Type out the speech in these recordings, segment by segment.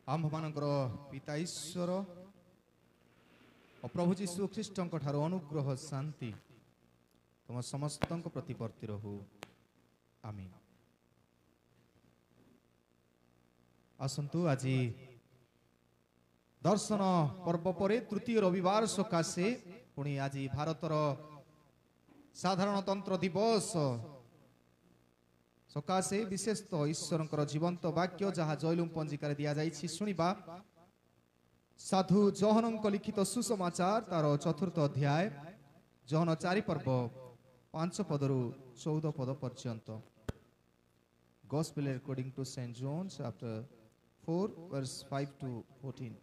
आम्भमानଙ୍କର पिता ईश्वर और प्रभु जीशु ख्रीष्टଙ୍କ ଠାରୁ अनुग्रह शांति तुम समस्तଙ୍କ प्रति वर्ती रहू आमीन। आसंतु आज दर्शन पर्व पर तृतीय रविवार सकाशे पुणी आज भारतर साधारणतंत्र दिवस सकाशे विशेषतः ईश्वर जीवंत वाक्य जहाँ जयलुम पंजिकार दि जाइछि शुणिबा। साधु जोहनଙ୍କ लिखित सुसमाचार तार चतुर्थ अध्याय जोहन 4 पर्व 5 पदरु 14 पद पर्यंत। Gospel according to St. John chapter 4 verse 5 to 14।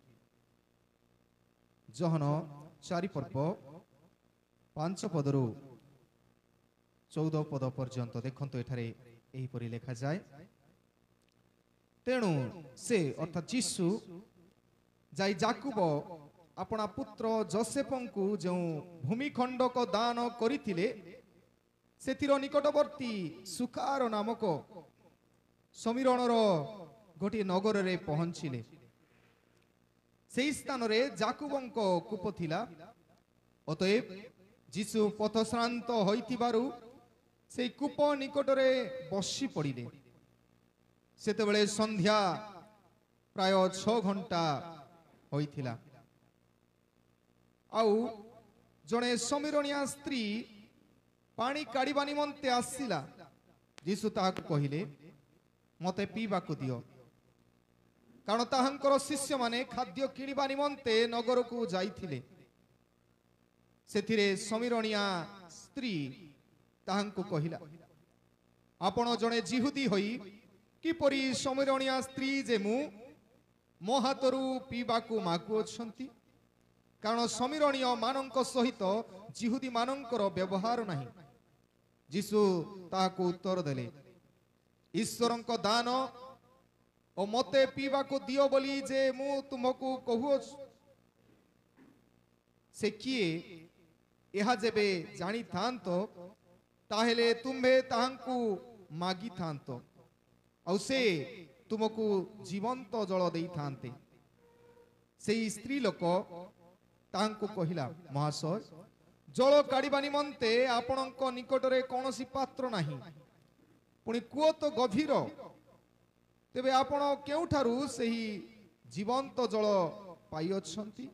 Johan 4 पर्व 5 पदरु 14 पद पर्यंत देखंतु एठारे एही परि लेखा जाय। तेणु से अर्थात जीशु जाई जाकुब अपना पुत्र जोसेफंकु जो भूमिखंड को दान करिथिले सेतिर निकटवर्ती सुकार नामक समीरणर गोटे नगर रे पहुंचिले। सेई स्थान रे जाकुबंक कूप थिला। अतएव जीशु पथश्रांत होइथिबारु से कूप निकटरे बसी पड़िले। सेतेबेले संध्या प्राय 6 घंटा होइथिला। आउ जणे समीरणिया स्त्री पानी काढ़िबा निमंते आसिला। जीशु ताहाकु कहिले मते पीबाकु दियो, कारण ताहांकर शिष्य माने खाद्य किणिबा निमंते नगर को जाइथिले। सेथिरे समीरणिया स्त्री ताहांकु कहिला, आपण जणे जिहुदी होई किपरि समीरणिया स्त्री जे मो हातरू पीबाकु मागुअछंती, कारण समीरणीय मानंक सहित जिहुदी मानंकर व्यवहार नाही। जीशु ताहाकु उत्तर देले, ईश्वरंक दान ओ मते पीबाकु दियो बोली जे मु तुमकु कहूछ से किए एहा जेबे जानी थांतो ताहेले तुम्हे ताहांकु मागी थांतो और से तुमको जीवंत जल देई थांते। से स्त्री लोक ताहांकु कहिला, महाशय जल काढ़िबा निमंते आपणक निकटरे कोनोसी पात्र नाही, पुणी कूओ तो गभीर, तेबे आपण केउठारु सेही जीवंत जल पाइअछंती?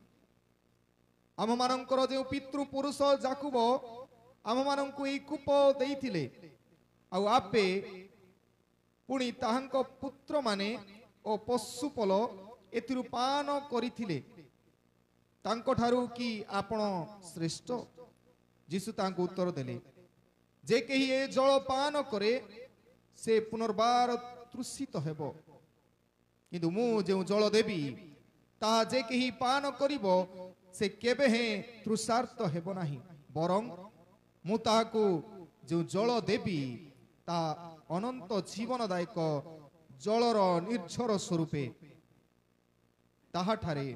आम मानंकर जे पितृ पुरुष जाकुब आम मानंकु एई कूप देइथिले, आउ आपे पुणी ताहांक पुत्र माने ओ पशुपल एथिरु पान करिथिले, तांको ठारू कि आपण श्रेष्ठ? जीशु तांको उत्तर देले, जे केही ए जल पान करे से पुनर्बार तृषित हेबो, किंतु मु जे जल देबी ता जे केही पान करिबो से केबे हे तृषार्त हेबो नाही, बरं मु ताहाकु जो जल देबी ता अनंत जीवनदायक जलर निर्झर स्वरूपे ताहाठारे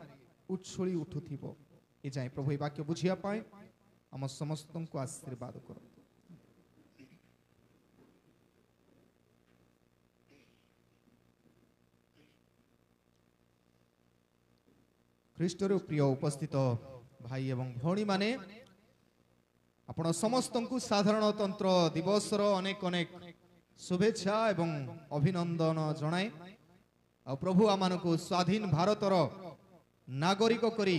उछुली उठुथिबो। ए जाय प्रभु ए वाक्य बुझिया पाए हम समस्तंको आशीर्वाद करो। ख्रीष्टर प्रिय उपस्थित भाई एवं भौणी माने आपण समस्तंकु साधारणतंत्र दिवसर अनेक अनेक शुभेच्छा एवं अभिनंदन जनाए। आ प्रभु आमानकु स्वाधीन भारतर नागरिक करी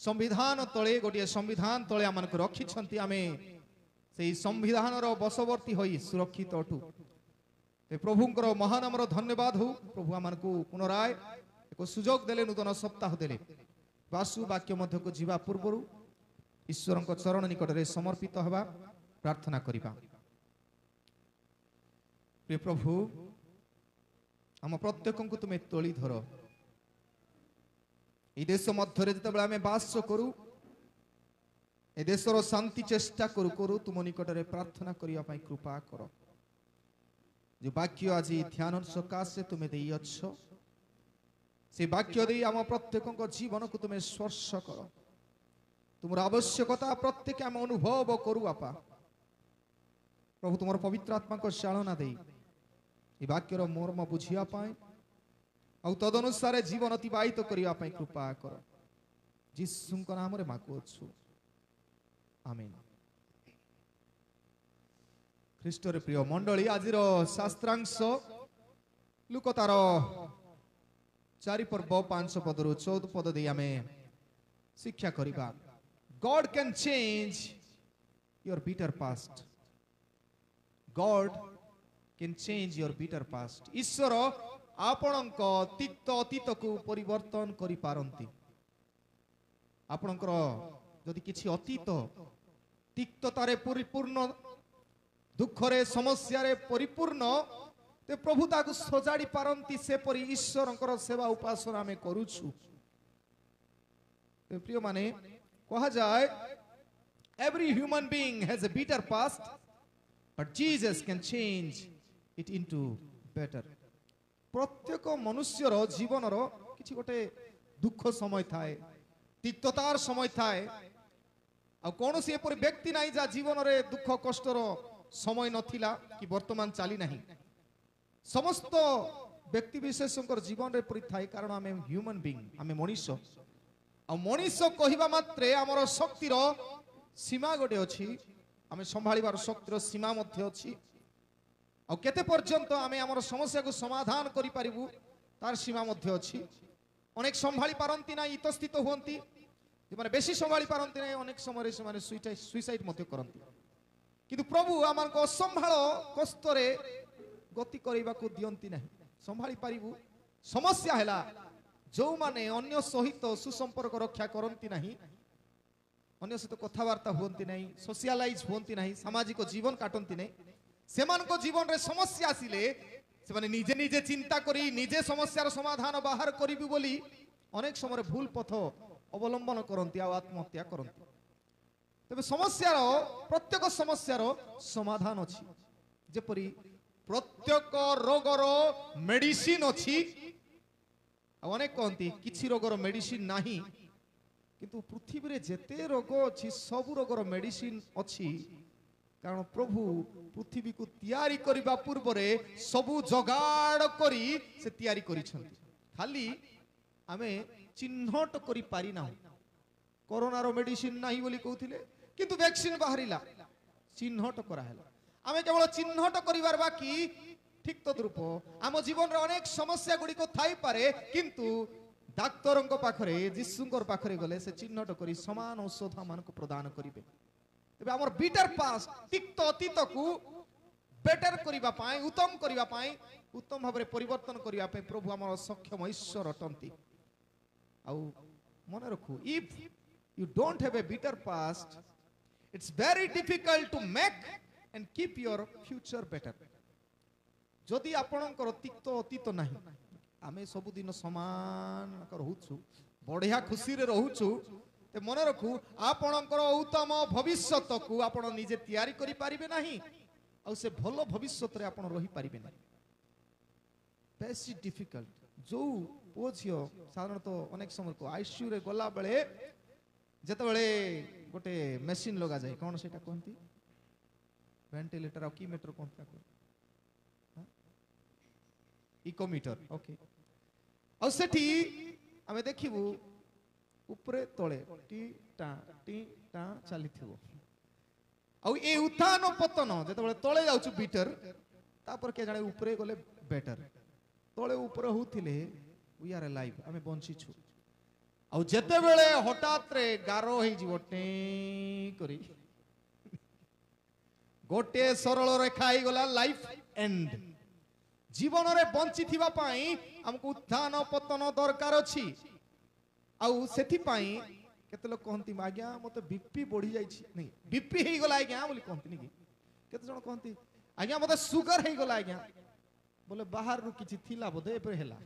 संविधान तले गोटे संविधान तले आमानकु रखिछंती। आमे सेही संविधानर बशवर्ती होई सुरक्षित अटु। ते प्रभुंकर महानामर धन्यवाद हो। प्रभु आमानकु पुनराय एक सुजोग देले, नूतन सप्ताह देले। वासु वाक्य मध्य को जीवा पूर्वरु ईश्वरंक चरण निकट रे समर्पित हवा प्रार्थना करिबा। प्रिय प्रभु हम प्रत्येकंकु तुमे तोली धर। ए देश मध्य रे जतबेला आमे बास करू, ए देशर शांति चेष्टा करू करू तुम निकट रे प्रार्थना करिया पई कृपा कर। जो वाक्य आज ध्यान सकाशे तुमे देई अच्छो, से वाक्य दे आम प्रत्येक जीवन को तुम्हें स्पर्श कर। तुम आवश्यकता प्रत्येक आम अनुभव करू आपा। प्रभु तुम पवित्र आत्मा को चालना दे वाक्यर मर्म बुझिया पाए ଆଉ ତଦନୁସାରେ ଜୀବନ ଅତିବାହିତ କରିବା ପାଇଁ କୃପା କର। ଯୀଶୁଙ୍କ ନାମରେ ମାଗୁଅଛୁ, ଆମେନ୍। ଖ୍ରୀଷ୍ଟରେ ପ୍ରିୟ ମଣ୍ଡଳୀ, ଆଜିର ଶାସ୍ତ୍ରାଂଶ ଲୁକ ତାର 4 ପର୍ବ 5 ପଦରୁ 14 ପଦ ଦେଇ ଆମେ ଶିକ୍ଷା କରିବା। God can change your bitter past. God can change your bitter past. ଈଶ୍ୱର ଆପଣଙ୍କ ତିକ୍ତ ଅତୀତକୁ ପରିବର୍ତ୍ତନ କରିପାରନ୍ତି। ଆପଣଙ୍କର ଯଦି କିଛି ଅତୀତ ତିକ୍ତତାରେ ପରିପୂର୍ଣ୍ଣ, ଦୁଃଖରେ ସମସ୍ୟାରେ ପରିପୂର୍ଣ୍ଣ, ତେ ପ୍ରଭୁ ତାକୁ ସଜାଡ଼ି ପାରନ୍ତି। ସେପରି ଈଶ୍ୱରଙ୍କର ସେବା ଉପାସନା ଆମେ କରୁଛୁ। ପ୍ରିୟ ମାନେ, କୁହାଯାଏ every human being has a bitter past, but Jesus can change it into better. ପ୍ରତ୍ୟେକ ମନୁଷ୍ୟର ଜୀବନର କିଛି ଗୋଟେ ଦୁଃଖ ସମୟ ଥାଏ, ତିକ୍ତତାର ସମୟ ଥାଏ। ଆଉ କୌଣସି ଏପରି ବ୍ୟକ୍ତି ନାହିଁ ଯାହା ଜୀବନରେ ଦୁଃଖ କଷ୍ଟର ସମୟ ନଥିଲା କି ବର୍ତ୍ତମାନ ଚାଲି ନାହିଁ। ସମସ୍ତ ବ୍ୟକ୍ତି ବିଶେଷଙ୍କର ଜୀବନରେ ଏପରି ଥାଏ, କାରଣ ଆମେ ହ୍ୟୁମାନ୍ ବିଙ୍ଗ, ଆମେ ମଣିଷ। ଆଉ ମଣିଷ କହିବା ମାତ୍ରେ ଆମର ଶକ୍ତିର ସୀମା ଗୋଟେ ଅଛି, ଆମେ ସମ୍ଭାଳିବାର ଶକ୍ତିର ସୀମା ମଧ୍ୟ ଅଛି। ଆଉ କେତେ ପର୍ଯ୍ୟନ୍ତ ଆମେ ଆମର ସମସ୍ୟାକୁ ସମାଧାନ କରିପାରିବୁ ତାର ସୀମା ମଧ୍ୟ ଅଛି। ଅନେକ ସମ୍ଭାଳି ପାରନ୍ତି ନାହିଁ, ଇତସ୍ଥିତ ହୁଅନ୍ତି। ଯେଉଁମାନେ ବେଶୀ ସମ୍ଭାଳି ପାରନ୍ତି ନାହିଁ, ଅନେକ ସମୟରେ ସେମାନେ ସୁଇସାଇଡ୍ ମଧ୍ୟ କରନ୍ତି। କିନ୍ତୁ ପ୍ରଭୁ ଆମକୁ ଅସମ୍ଭାଳ କଷ୍ଟରେ ଗତି କରିବାକୁ ଦିଅନ୍ତି ନାହିଁ, ସମ୍ଭାଳି ପାରିବୁ। ସମସ୍ୟା ହେଲା ଯେଉଁମାନେ ଅନ୍ୟ ସହିତ ସୁସମ୍ପର୍କ ରକ୍ଷା କରନ୍ତି ନାହିଁ, ଅନ୍ୟ ସହିତ କଥାବାର୍ତ୍ତା ହୁଅନ୍ତି ନାହିଁ, ସୋସିଆଲାଇଜ୍ ହୁଅନ୍ତି ନାହିଁ, ସାମାଜିକ ଜୀବନ କାଟନ୍ତି ନାହିଁ, ସେମାନଙ୍କ ଜୀବନରେ ସମସ୍ୟା ଆସିଲେ ସେମାନେ ନିଜେ ନିଜେ ଚିନ୍ତା କରି ନିଜେ ସମସ୍ୟାର ସମାଧାନ ବାହାର କରିବି ବୋଲି ଅନେକ ସମୟରେ ଭୁଲ ପଥ ଅବଲମ୍ବନ କରନ୍ତି ଆଉ ଆତ୍ମହତ୍ୟା କରନ୍ତି। ତେବେ ସମସ୍ୟାର, ପ୍ରତ୍ୟେକ ସମସ୍ୟାର ସମାଧାନ ଅଛି। ଯେପରି ପ୍ରତ୍ୟେକ ରୋଗର ମେଡିସିନ ଅଛି। ଆଉ ଅନେକ କହନ୍ତି କିଛି ରୋଗର ମେଡିସିନ ନାହିଁ, କିନ୍ତୁ ପୃଥିବୀରେ ଯେତେ ରୋଗ ଅଛି ସବୁ ରୋଗର ମେଡିସିନ ଅଛି। କାରଣ ପ୍ରଭୁ ପୃଥିବୀକୁ ତିଆରି କରିବା ପୂର୍ବରେ ସବୁ ଯୋଗାଡ଼ କରି ସେ ତିଆରି କରିଛନ୍ତି। ଖାଲି ଆମେ ଚିହ୍ନଟ କରି ପାରିନାହୁଁ। କରୋନାର ମେଡିସିନ ନାହିଁ ବୋଲି କହୁଥିଲେ, କିନ୍ତୁ ଭ୍ୟାକ୍ସିନ ବାହାରିଲା, ଚିହ୍ନଟ କରାହେଲା। ଆମେ କେବଳ ଚିହ୍ନଟ କରିବାର ବାକି। ଠିକ ତଦ୍ରୂପ ଆମ ଜୀବନରେ ଅନେକ ସମସ୍ୟା ଗୁଡ଼ିକ ଥାଇପାରେ, କିନ୍ତୁ ଡାକ୍ତରଙ୍କ ପାଖରେ, ଯୀଶୁଙ୍କର ପାଖରେ ଗଲେ ସେ ଚିହ୍ନଟ କରି ସମାନ ଔଷଧ ଆମମାନଙ୍କୁ ପ୍ରଦାନ କରିବେ। ତେବେ ଆମର ବିଟର ପାଷ୍ଟ, ତିକ୍ତ ଅତୀତକୁ ବେଟର କରିବା ପାଇଁ, ଉତ୍ତମ କରିବା ପାଇଁ, ଉତ୍ତମ ଭାବରେ ପରିବର୍ତ୍ତନ କରିବା ପାଇଁ ପ୍ରଭୁ ଆମର ସକ୍ଷମ ଈଶ୍ୱର ଅଟନ୍ତି। ଆଉ ମନେ ରଖୁ, if you don't have a bitter past, it's very difficult to make and keep your future better. ଯଦି ଆପଣଙ୍କର ତିକ୍ତ ଅତୀତ ନାହିଁ, ଆମେ ସବୁଦିନ ସମାନ ରହୁଛୁ, ବଢିଆ ଖୁସିରେ ରହୁଛୁ, ତେ ମନେ ରଖୁ ଆପଣଙ୍କର ଉତ୍ତମ ଭବିଷ୍ୟତକୁ ଆପଣ ନିଜେ ତିଆରି କରିପାରିବେ ନାହିଁ, ଆଉ ସେ ଭଲ ଭବିଷ୍ୟତରେ ଆପଣ ରହିପାରିବେ ନାହିଁ। ବେଶୀ ଡିଫିକଲ୍ଟ। ଯୋଉ ପୁଅ ଝିଅ ସାଧାରଣତଃ ଅନେକ ସମୟକୁ ଆଇସିୟୁରେ ଗଲାବେଳେ ଯେତେବେଳେ ଗୋଟେ ମେସିନ ଲଗାଯାଏ, କ'ଣ ସେଇଟା କୁହନ୍ତି, ଭେଣ୍ଟିଲେଟର, ଆଉ କି ମିଟର କୁହନ୍ତି ତାକୁ, ଇକୋମିଟର। ଓକେ। ଆଉ ସେଠି ଆମେ ଦେଖିବୁ ଉପରେ ତଳେ ଟି ଟା ଚାଲିଥିବ। ଆଉ ଏ ଉତ୍ଥାନ ପତନ ଯେତେବେଳେ ତଳେ ଯାଉଛୁ ବିଟର, ତାପରେ କିଏ ଜାଣେ ଉପରେ ଗଲେ ବେଟର। ତଳେ ଉପରେ ହଉଥିଲେ we are alive, ଆମେ ବଞ୍ଚିଛୁ। ଆଉ ଯେତେବେଳେ ହଠାତରେ ଗାର ହେଇଯିବ ଟେଁ କରି, ଗୋଟିଏ ସରଳ ରେଖା ହେଇଗଲା, ଲାଇଫ ଏଣ୍ଡ। ଜୀବନରେ ବଞ୍ଚିଥିବା ପାଇଁ ଆମକୁ ଉତ୍ଥାନ ପତନ ଦରକାର ଅଛି। ଆଉ ସେଥିପାଇଁ କେତେ ଲୋକ କହନ୍ତି, ଆଜ୍ଞା ମତେ ବିପି ବଢି ଯାଇଛି, ନାଇଁ ବିପି ହେଇଗଲା ଆଜ୍ଞା ବୋଲି କହନ୍ତିନି କି? କେତେ ଜଣ କହନ୍ତି, ଆଜ୍ଞା ମତେ ସୁଗାର ହେଇଗଲା ଆଜ୍ଞା, ବୋଲେ ବାହାରରୁ କିଛି ଥିଲା ବୋଧେ, ଏବେ ହେଲା।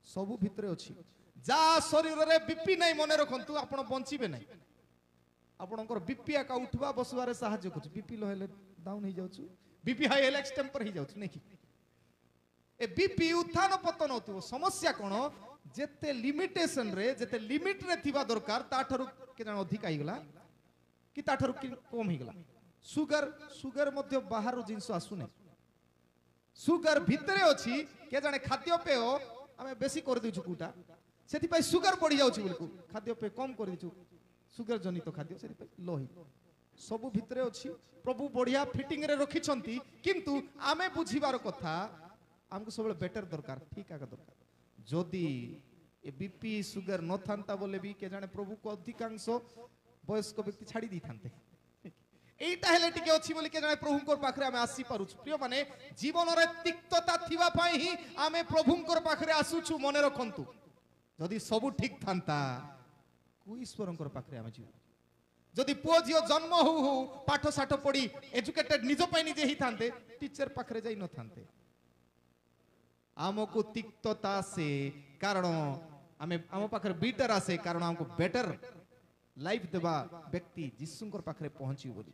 ସବୁ ଭିତରେ ଅଛି। ଯାହା ଶରୀରରେ ବିପି ନାହିଁ, ମନେ ରଖନ୍ତୁ ଆପଣ ବଞ୍ଚିବେ ନାହିଁ। ଆପଣଙ୍କର ବିପି ଏକା ଉଠିବା ବସିବାରେ ସାହାଯ୍ୟ କରୁଛି। ବିପି लो ହେଲେ ଡାଉନ ହେଇଯାଉଛୁ, ବିପି ହାଇ ହେଲେ ଏକ୍ସଟେମ୍ପର ହେଇଯାଉଛି, ନାଇଁ କି? ए बीपी उत्थान पतन होतो। समस्या कोन, जेते लिमिटेशन रे, जेते लिमिट रे थिबा दरकार ताठरु के जण अधिक आइ गला कि ताठरु कम ही गला। सुगर मध्य बाहर जिंस आसुने, सुगर भितरे अछि के जणे खाद्य पेय आमे बेसी कर दिछु कुटा सेति पई सुगर बढ़ी जाउछि बोलकु खाद्य पे कम कर दिछु सुगर जनित खाद्य सेति पई लो ही सब भितरे अछि प्रभु बढ़िया फिटिंग रे रखी छंती किंतु आमे बुझिबार कथा हमको सब बेटर दरकार ठीक आका दरकार जदि ए बीपी सुगर न थांता बोले भी के जाने प्रभु को अधिकांश वयस्क व्यक्ति छाड़ी दी थांते एटा हेले टिके अछि बोली के जाने प्रभु को पाखरे आमे आसी पारुछु प्रिय माने जीवन रे तिक्तता थिबा पाई ही आमे प्रभु को पाखरे आसुछु मने रखंतु जदि सब ठीक थांता को ईश्वर को पाखरे आमे जीव जदि पुओ झियो जन्म हो पाठ साठ पढ़ी एजुकेटेड निज पई निजे ही थांते टीचर पाखरे जाई न थांते आमको तिक्तता से कारण आमे आम पाखरे बीटर आसे कारण हमको बेटर लाइफ देबा व्यक्ति जिसुंकर पाखरे पहुंची बोली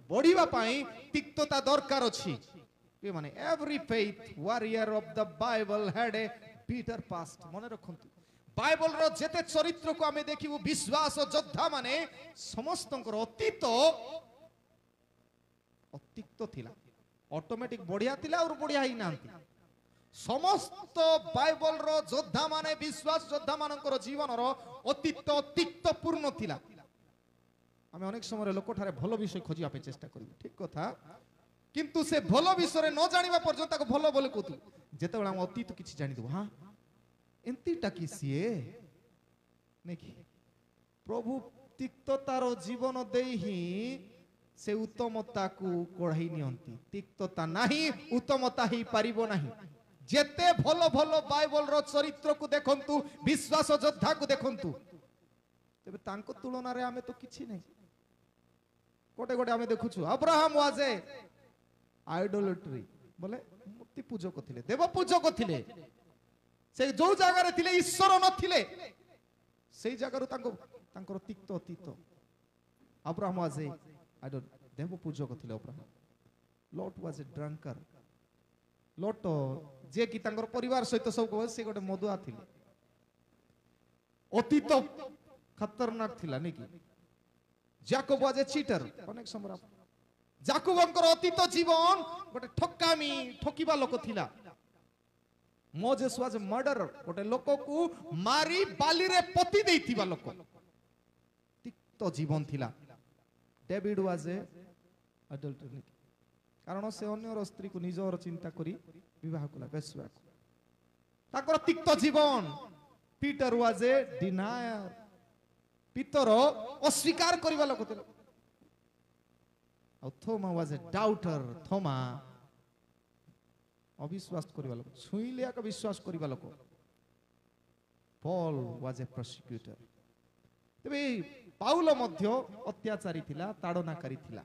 बढ़िबा पाई तिक्तता दरकार अछि पे माने every faith warrior of the Bible had a bitter past मने रखंतु बाइबल रो जेते चरित्र को आमे देखिबु विश्वास योद्धा माने समस्तंकर अतीत अतिक्त थिला ऑटोमेटिक बढ़िया थिला और बढ़िया ही नांती समस्त बाइबल रो योद्धा माने विश्वास योद्धा मानकर जीवन रो अतीत तिक्त पूर्ण थिला आमे अनेक समय लोक ठारे भलो विषय खोजिया पे चेष्टा करिबु ठीक कथा किंतु से भलो विषय न जानिबा पर्यंत ताको भलो बोले कोतु जेतेबेला हम अतीत किछि जानि दउ हां एंती टाकी सिए नेकी प्रभु तिक्ततार जीवन देई ही से उत्तमता को कोढ़ाई नियंती तिक्तता नाही उत्तमता ही पारिबो नाही जेते भलो भलो बाइबल रो चरित्र को देखंतु विश्वास योद्धा को देखंतु तबे तांको तुलना रे आमे तो किछि नै कोटे कोटे आमे देखुछु अब्राहम वाज ए आइडोलेट्री बोले मूर्ति पूजक थिले देव पूजक थिले से जो जगह रे थिले ईश्वर न थिले सेई जगह रु तांको तिक्त अतीत अब्राहम वाज ए आइडोल देव पूजक थिले Abraham Lot was a drunkard Lot जे कि तांकर परिवार सहित सब से गोटे मदुआ थिले अतीत खतरनाक थिला नै कि जाकोब वाज ए चीटर अनेक समय जाकोबंकर अतीत जीवन गोटे ठकामी ठकिबा लोक थिला मोजेस वाज ए मर्डर गोटे लोक को मारी बाली रे पति देइथिबा लोक तिक्त जीवन थिला डेविड वाज ए अडल्टरी कारण से अन्य स्त्री को निजर चिंता करी विवाह कला बेसुआ ताकर तिक्त जीवन पीटर वाज ए डिनायर पीतर अस्वीकार करिबा लोक थिला थोमा वाज ए डाउटर थोमा अविश्वास करिबा लोक छुइलिया का विश्वास करिबा लोक पॉल वाज ए प्रोसिक्यूटर तबे पाउलो मध्य अत्याचारी थिला ताड़नाकारी थिला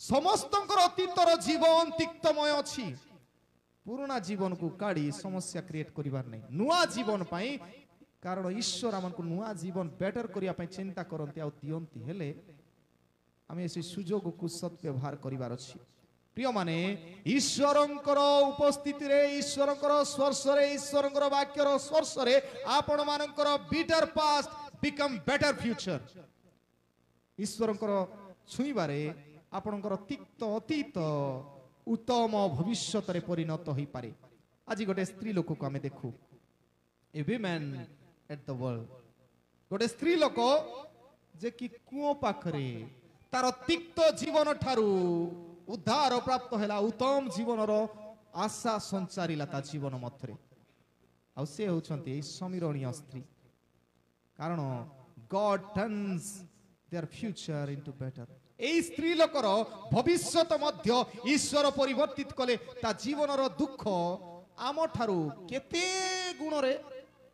समस्तंकर अतीतर जीवन तिक्तमय अछि पुराना जीवन को काढ़ी समस्या क्रिएट करिबार नै नुआ जीवन पाई कारण ईश्वर हमको नुआ जीवन बेटर करिया पाई चिंता करंती आ दियंती हेले आमे से सुजोग को सत व्यवहार करिबार अछि प्रिय माने ईश्वरंकर उपस्थिति रे ईश्वरंकर स्पर्श रे ईश्वरंकर वाक्य रो स्पर्श रे आपण मानकर better past become better future ईश्वरंकर छुईबारे आपणकर तिक्त अतीत उत्तम भविष्यत रे परिणत होई पारे आज गोटे स्त्री लोक को आमे देखु ए विमेन एट द वर्ल्ड गोटे स्त्री लोक जे कि कुओ पाखरे तार तिक्त जीवन ठारू उद्धार प्राप्त हैला उत्तम जीवन रो आशा संचारिला ता जीवन मथरे आ से होछंती समीरणीय स्त्री कारण God turns their future into better ए स्त्री लोकर भविष्यत मध्य ईश्वर परिवर्तित कले ता जीवन रो दुख आम ठारू केते गुण रे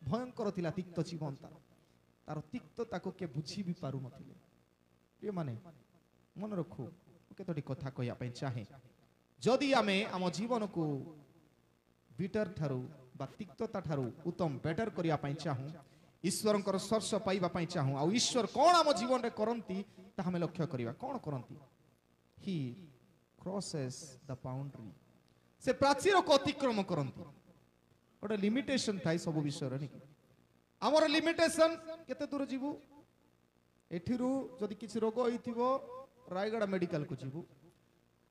भयंकर थिला तिक्त जीवन तार तिक्त ताको के बुझी भी पारु नथिले ए माने मन रखु केतोटी कथा कहया पे चाहे जदि आमे आम जीवन को बिटर ठारू बा तिक्तता ठारू उत्तम बेटर करिया पे चाहू ईश्वरंकर स्पर्श पाइबा पे चाहू आ ईश्वर कोन आम जीवन रे करंती ता हमें लक्ष्य करिवा कोन करंती ही क्रॉसेस द बाउंड्री से प्राचीर को अतिक्रम करंती गोटे लिमिटेशन थाई सब विषय रे निकी हमर लिमिटेशन केते दूर जीवु एठिरु जदि किछि रोग होइथिबो रायगढ़ मेडिकल को जीवु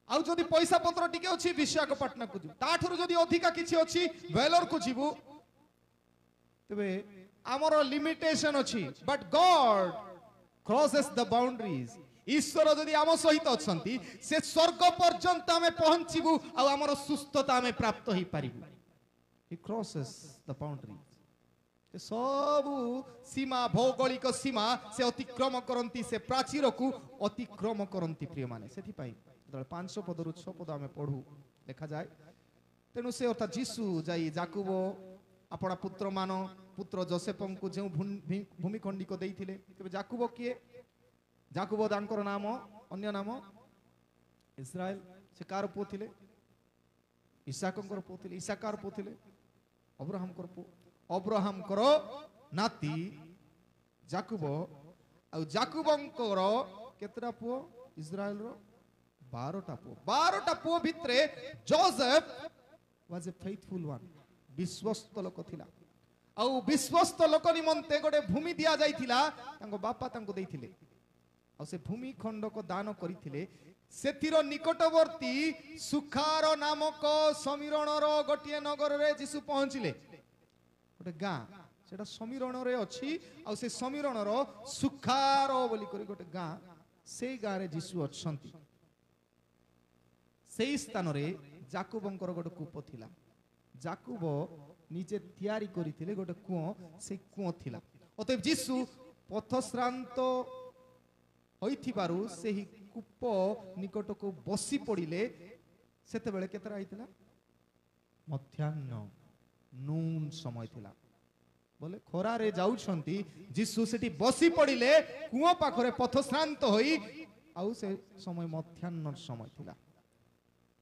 आउ जदि पैसा पत्र टिके अछि विशाखापट्टनम को जीवु ताठुरु जदि अधिका किछि अछि वेलोर को जीवु तेबे आमर लिमिटेशन अछि but God crosses the boundaries ईश्वर जदि आम सहित अछंती से स्वर्ग पर्यंत आमे पहुंचीबू आ हमर सुस्थता आमे प्राप्त होई पारिबू ही क्रॉसेस द बाउंड्रीज सबू सीमा भौगोलिक सीमा से अतिक्रम करती से प्राचीर को अतिक्रम करती प्रिय माने से 500 पदरु 6 पद आमे पढ़ू देखा जाए तेणु से अर्थात जीसु जाई जाकुब अपना पुत्र मान पुत्र जोसेफ को जो भूमिखंडी को देइथिले तेबे जाकुब किए जाकुब दानकर नाम अन्य नाम इस्राएल से कार पुओ थिले इसाकंकर पुओ थिले इसाकार पुओ थिले अब्राहम कर पुओ अब्राहम करो नाती जाकुब आ जाकुबंकर केतरा पुओ इस्राएल रो 12टा पुओ भितरे Joseph was a faithful one विश्वस्त लोक थिला आ विश्वस्त लोक निमंते गोटे भूमि दिया जाइथिला तांको बापा तांको देइथिले आ से भूमि खंड को दान करिथिले सेथिरो निकटवर्ती सुखार नामक समीरण रो गोटिए नगर रे जीसु पहुंचिले गोटे गाँ सेटा समीरण रे अछि आ से समीरण रो सुखार बोली करी गोटे गाँ से गाँ रे जीसु अछंती सेई स्थान रे जाकुबंकर गोटे कूप थिला जाकुब निजे तैयारी करिथिले गोटे कुओ से कुओ थिला अतएव जीसु पथश्रांत होइथिबारु सेही कूप निकट को बसी पड़िले सेते बेले केतरा आइतिला मध्याह्न नून समय थिला बोले खरा रे जाउछंती जीसु सेठी बसी पड़िले कुओ पाखरे पथश्रांत होई आउ से समय मध्याह्न समय थिला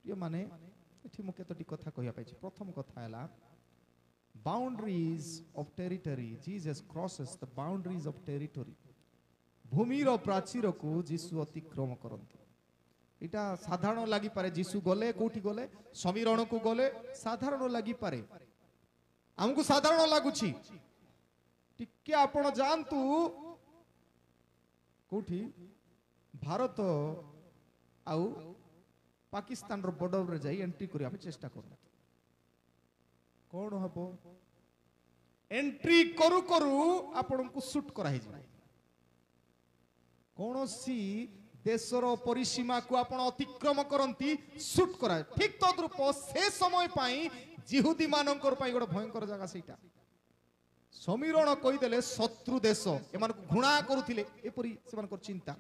ये माने एठी मु केतोटी कथा कहिया पाइछि प्रथम कथा हला boundaries of territory Jesus crosses the boundaries of territory भूमिर प्राचीर को जीसु अतिक्रम करती इटा साधारण लगी पारे जीसु गले कोठी गले समीरण को गले साधारण लगी पारे हमको साधारण लागुछि टिके आपण जानतु कोठी भारत आउ पाकिस्तान रो बॉर्डर रे जाई एंट्री करिया पे चेष्टा कर कोन हबो एंट्री करू करू आपण को शूट करा हे जाय कौनसी देशर परिसीमा को आपण अतिक्रम करती शूट करा ठीक तद्रूप से समय पाई जिहुदी मानकर पाई गोटे भयंकर जगह सेटा समीरण कहीदेले शत्रु देश एमान को घृणा करुथिले एपरी सेमानकर चिंता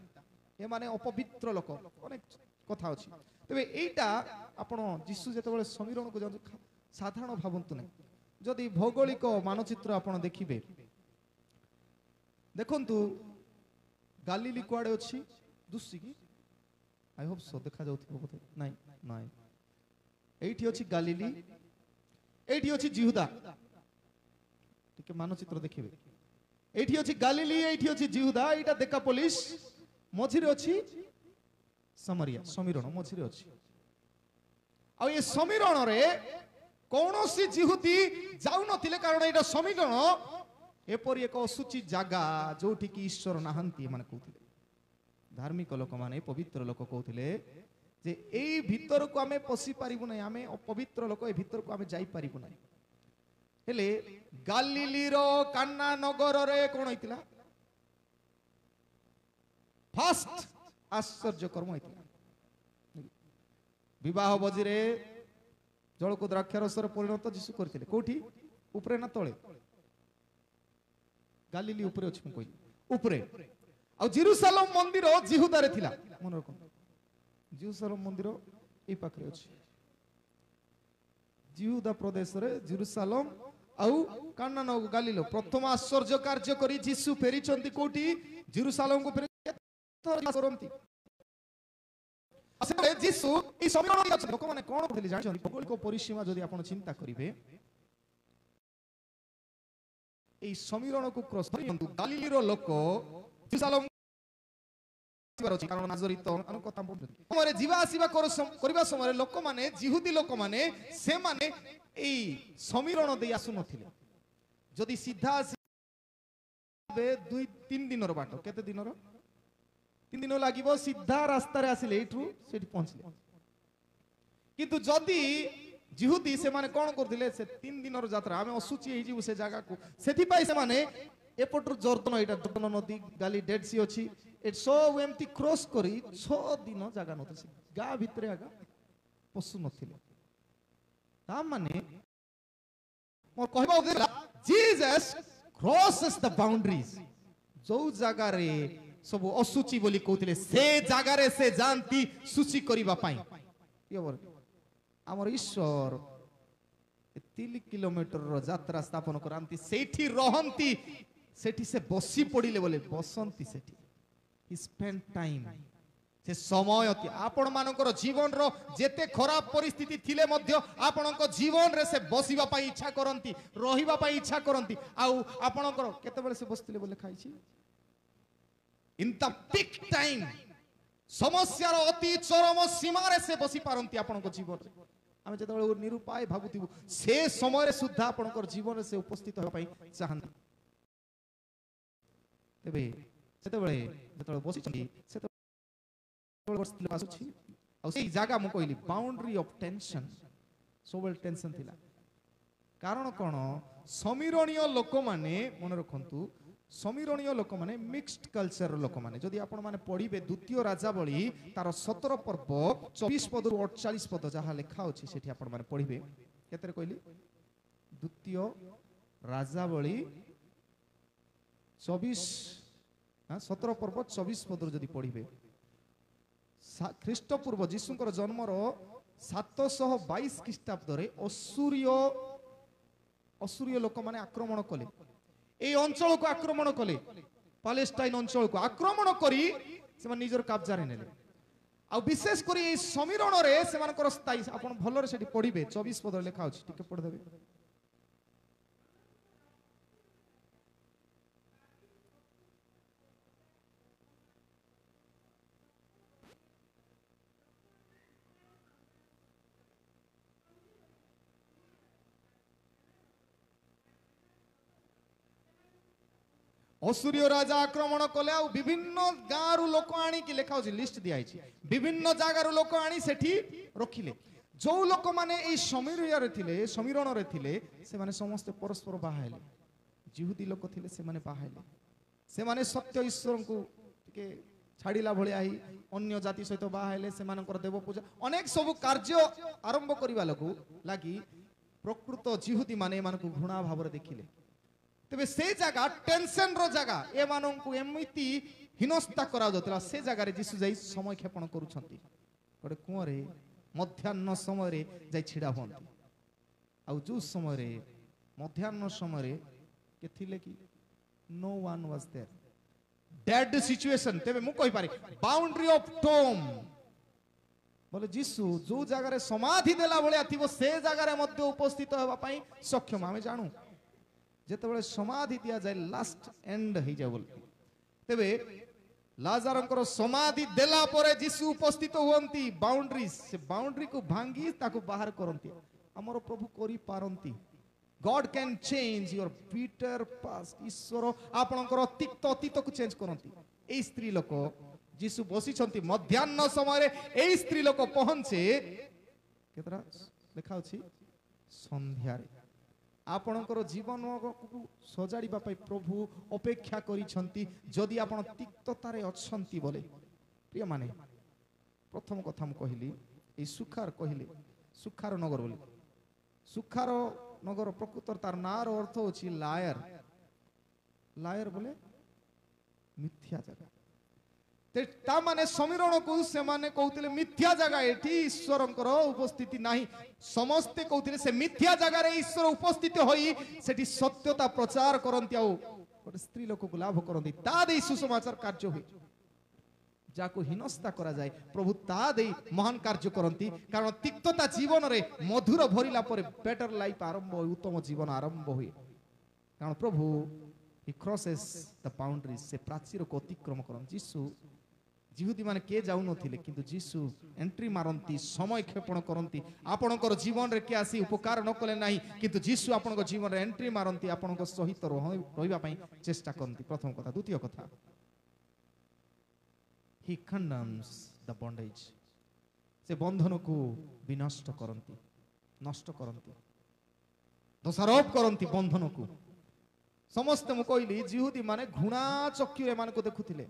एमाने अपवित्र लोक अनेक कथा अछि तबे एटा आपण जीसु जेतेबेले समीरण को जान साधारण भावंतु नै जदि भौगोलिक मानचित्र आपण देखिबे देखंतु गालिली कुआडे अछि दुसी की आई होप सो देखा जाउथिबो बोधे नाही नाही एठी अछि गालिली एठी अछि जिहुदा टिके मानचित्र देखिबे एठी अछि गालिली एठी अछि जिहुदा एटा देकापोलिस मझिरे अछि समरिया समीरण मझिरे अछि आ ये समीरण रे कोनोसी जिहुदी जाउ नथिले कारण एटा समीरण एपरी एक असुचि जागा जोठी की ईश्वर नाहंती माने कहथिले धार्मिक लोक माने पवित्र लोक कहथिले जे एई भीतर को हमें पसी पारिबु नै हमें अपवित्र लोक ए भीतर को हमें जाई पारिबु नै हेले गालिली रो कान्ना नगर रे कोन होइतिला फर्स्ट आश्चर्य कर्म होइतिला विवाह बजिरे जल को द्राक्षारसर परिणत जीसु करथिले कोठी ऊपरे ना तळे गालिली ऊपरे अछि कोइ ऊपरे आ जेरूशलेम मंदिर जिहुदा रे थिला मन रखो जेरूशलेम मंदिर ए पाखरे अछि जिहुदा प्रदेश रे जेरूशलेम आउ कान्ना न गालिलो प्रथम आश्चर्य कार्य करी जीसु फेरी चंती कोठी जेरूशलेम को फेरी करंती असले जीसु ई समीरण अछि लोक माने कोन कहले जानि भौगोलिक परिसीमा जदि आपण चिंता करिवे এই সমীরণ को क्रॉस करंतु गालिली रो लोक जेरूशलेम कारण नाजरित কথা हमरे जीवा आसीबा करबा समय लोक माने जिहुदी लोक माने से माने এই সমীরণ দেই আসু নथिले যদি সিধা আসবে 2-3 দিনৰ बाट केते दिनर 3 दिन লাগিব সিধা রাস্তা রে আসিলে এঠু সেটি পৌঁছলে কিন্তু যদি जिहुदी से माने कौन करथिले से 3 दिन यात्रा आमे असुची हे जीव से जगह को सेथि पाई से माने एपटर जर्दन एटा जर्दन नदी गाली डेड सी अछि एट सब एमती क्रॉस करी 6 दिन जगह नथि गा भितरे आगा पशु नथिले ता माने मोर कहबा उद्देश्य जीसस क्रॉसेस द बाउंड्रीज जो जगह रे सब असुची बोली कहथिले से जगह रे से जानती सुची करिबा पाई ये बोल आमर ईश्वर 3 किलोमीटर रो यात्रा स्थापन करांती सेठी रहंती सेठी से बसी पड़िले बोले बसंती सेठी ही स्पेंड टाइम से समय अति आपण मानकर जीवन रो जेते खराब परिस्थिति थिले मध्य आपणक जीवन रे से बसिबा पई इच्छा करंती रहिबा पई इच्छा करंती आउ आपणकर केते बेले से बसतिले बोले खाइछि इन द पीक टाइम समस्या रो अति चरम सीमा रे से बसी पारंती आपणक जीवन रे आमे जेते निरुपाय भाबुतिबु से समय रे सुद्धा आपणकर जीवन रे से उपस्थित होबा पई चाहंती तेबे सेते बेले जेते बसी सेते जगह मु कहली बाउंड्री ऑफ टेंशन सब टेंशन थिला कारण कोन समीरणीय लोक माने मन रखंतु समीरणीय लोक माने मिक्स्ड कल्चर लोक माने जदि आपण माने पढिबे द्वितीय राजावली तार 17 पर्व 24 पद रु 48 पद जहा लिखा अछि सेठी आपण माने पढिबे केतरे कहली द्वितीय राजावली 24 17 पर्व 24 पद रु जदि पढिबे ख्रीष्टपूर्व जीशुଙ୍କର जन्मर 722 ख्रीष्टाब्द रे असुरीय लोक माने आक्रमण कले ए अंचल को आक्रमण कले पैलेस्टाइन अंचल को आक्रमण करी से मन निजर कब्जा रे नेले आ विशेष करी ए समीरण रे से मानकर स्थायी आपण भलो रे सेठी पढिबे 24 पद लिखा अछि ठीक पढ देबे असुरीय राजा आक्रमण कले आ विभिन्न गाँव लोक आनी कि लेखा लिस्ट दिया विभिन्न जगार लोक आनी सेठी रखिले जो लोक माने ए समीरण रे थिले समीरण रे थिले से माने समस्त परस्पर बाहाइले जिहुदी लोक थिले से माने बाहाइले से माने सत्य ईश्वर को टिके छाड़िला भलिया ही अन्य जाति सहित बाहाइले से मानकर देव पूजा अनेक सब कार्य आरंभ करिवा लागि प्रकृत जिहुदी माने मानको घृणा भाव देखिले तेबे से जगह टेंशन रो जगह ए मानन को एमिति हिनस्ता करा जतला से जगह रे जीसु जाई समय क्षेपण करूछंती गोटे कुआं रे मध्याह्न समय रे जाई छिड़ा होंती आ जो समय रे मध्याह्न समय रे के थिले कि no one was there that situation तेबे मु कहि पारे बाउंड्री ऑफ टॉम बोले जीसु जो जगह रे समाधि देला भलिया थिबो से जगह रे मध्य उपस्थित होबा पई सक्षम आमे जानू जेतेबेले समाधि दिया जाए लास्ट एंड हो जाए बोलते तेबे लाजारंकर समाधि देला परे जीसु उपस्थित हुअंती बाउंड्री से बाउंड्री को भांगी ताको बाहर करंती हमर प्रभु करी पारंती God can change your bitter past ईश्वर आपनकर तिक्त अतीत को चेंज करंती ए स्त्री लोक जीसु बसी छंती मध्याह्न समय रे ए स्त्री लोक पहुंचे केतरा लिखा अछि संध्या रे आपणकर जीवन को सजाड़िबा पई प्रभु अपेक्षा करिसंती जदि आपण तिक्ततारे अछंती बोले प्रिय माने प्रथम कथा म कहली ए सुखार कहले सुखार नगर बोले सुखार नगर प्रकृतर तार नार अर्थ होची लायर लायर बोले मिथ्या जगह ता माने समीरण को से माने कहउतले मिथ्या जगह एठी ईश्वरंकर उपस्थिति नाही समस्ते कहउतले से मिथ्या जगह रे ईश्वर उपस्थित होई सेठी सत्यता प्रचार करंती आ गोटे स्त्री लोक को लाभ करंती ता दे सुसमाचार कार्य होई जाको हिनस्ता करा जाए प्रभु ता दे महान कार्य करंती कारण तिक्तता जीवन रे मधुर भरिला परे बेटर लाइफ आरंभ होई उत्तम जीवन आरंभ होई कारण प्रभु he crosses the boundaries से प्राचीर को अतिक्रम करन जीसु जिहुदी माने के जाउ नथिले किंतु जीसु एंट्री मारंती समय क्षेपण करंती आपणकर जीवन रे के आसी उपकार न कले नाही किंतु जीसु आपणकर जीवन रे एंट्री मारंती आपणकर सहित रहिबा पई चेष्टा करंती प्रथम कथा द्वितीय कथा he condemns the bondage से बंधन को विनष्ट करंती नष्ट करती दोषारोप करती बंधन को समस्ते मु कहली जिहुदी माने घृणा चक्षु एमान को देखुथिले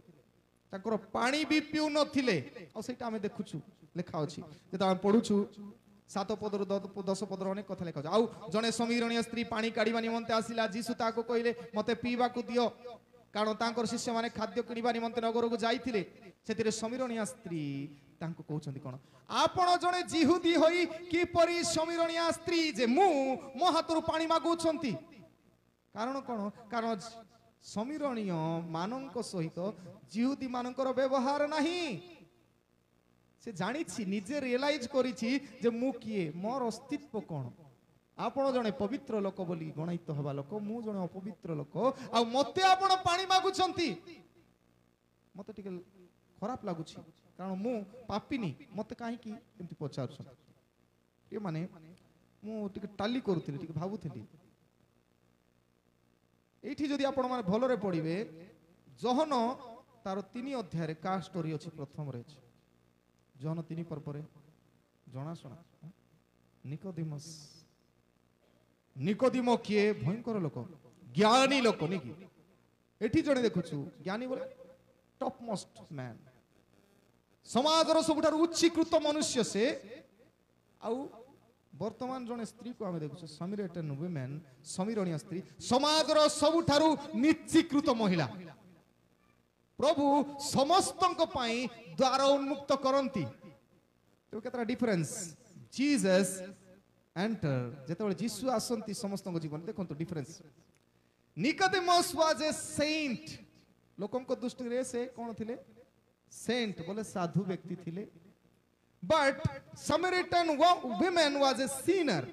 ताकर पानी भी पिउ नथिले और सेटा हमें देखुछु लेखा अछि जेता हम पढुछु 7 पदर 10 पदर अनेक कथा लेखा आउ जने समीरणीय स्त्री पानी काढिबा निमंते आसिला जीसु ताको कहले मते पीबा को दियो कारण तांकर शिष्य माने खाद्य किनिबा निमंते नगर को जाइथिले सेतिरे समीरणीय स्त्री तांको कहउछंती कोन आपण जने जिहुदी होई कि परि समीरणीय स्त्री जे मु मो हातरु पानी मागुछंती कारण कोन कारण समीरणीय मानक सहित जिहुदी मानकर व्यवहार नहीं से जानी निजे रियलाइज करिछि जे मु किए मोर अस्तित्व कोन आपण जने पवित्र लोक बोली गणित हवा लोक मु जने अपवित्र लोक आ मते आपण पानी मागुछंती मते टिके खराब लागुछि कारण मु पापिनी मते काहे की एमति पचारछन ए माने मु टिके टाली करूथिली टिके भाबुथिली एठी जदि आपण माने भलरे पढिबे जहन तार 3 अध्याय रे का स्टोरी अछि प्रथम रे जहन 3 पर परे जणा सुना निकोदिमस निकोदिमो किए भयंकर लोक ज्ञानी लोक निकी एठी जणे देखुछु ज्ञानी बोले टॉप मोस्ट मैन समाजर सबुठार उच्चीकृत मनुष्य से आउ वर्तमान जने स्त्री को हमें देखुछु समीरेटन वुमेन समीरणीय स्त्री समाजर सबुठारु निच्चीकृत महिला प्रभु समस्तंक पाई द्वार उन्मुक्त करंती तो केतरा डिफरेंस जीसस एंटर जेतेबेले जीसु आसंती समस्तंक जीवन देखंतु difference Nicodemus was a saint लोकंक दृष्टि रे से कोन थिले सेंट बोले साधु व्यक्ति थिले but Samaritan women was a Sinner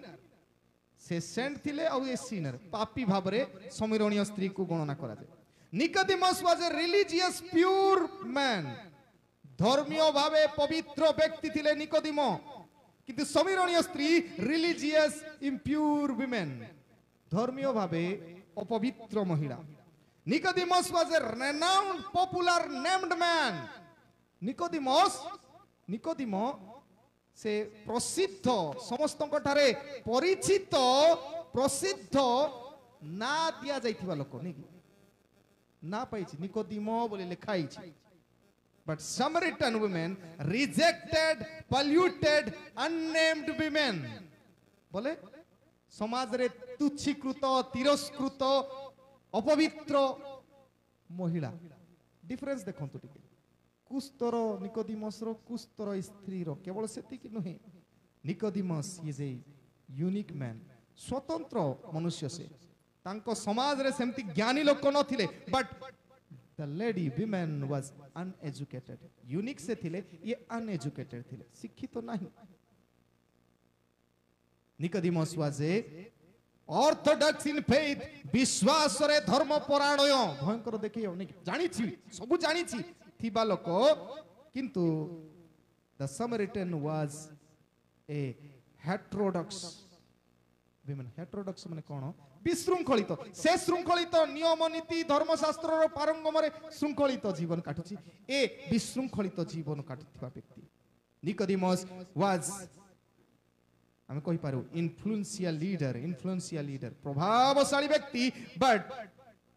से सेंट थिले और ए सिनर पापी भाबरे समीरणीय स्त्री को गणना करा जाय Nicodemus was a religious pure man धर्मीय भावे पवित्र व्यक्ति थिले निकोदेमो किंतु समीरणीय स्त्री रिलीजियस इम्प्योर वुमेन धर्मीय भावे अपवित्र महिला Nicodemus was a renowned popular named man निकोदेमो से प्रसिद्ध समस्तଙ୍କ ठारे परिचित प्रसिद्ध ना दिया जाइथिबा लोक नै ना पाइछि निकोदेमो बोले लिखाई छि but Samaritan women rejected polluted unnamed women बोले समाज रे तुच्छीकृत तिरस्कृत अपवित्र महिला डिफरेंस देखंतु टिके कुस्तर निकोदेमस रो कुस्तर स्त्री रो केवल सेति कि नहे Nicodemus is a unique man स्वतंत्र मनुष्य से तांको समाज रे सेमति ज्ञानी लोक नथिले but the lady women was uneducated unique से थिले ये uneducated थिले शिक्षित नहीं Nicodemus was a orthodox in faith विश्वास रे धर्म परायण भयंकर देखियो नहीं जानि छी सब जानि छी थिबा लोक किंतु the Samaritan was a heterodox women heterodox माने कोन विशृंखलित से शृंखलित नियम नीति धर्मशास्त्र रो पारंगम रे शृंखलित जीवन काटुची ए विशृंखलित जीवन काटुथिबा व्यक्ति निकोदेमस वाज हम कहि पारू इन्फ्लुएंशियल लीडर प्रभावशाली व्यक्ति but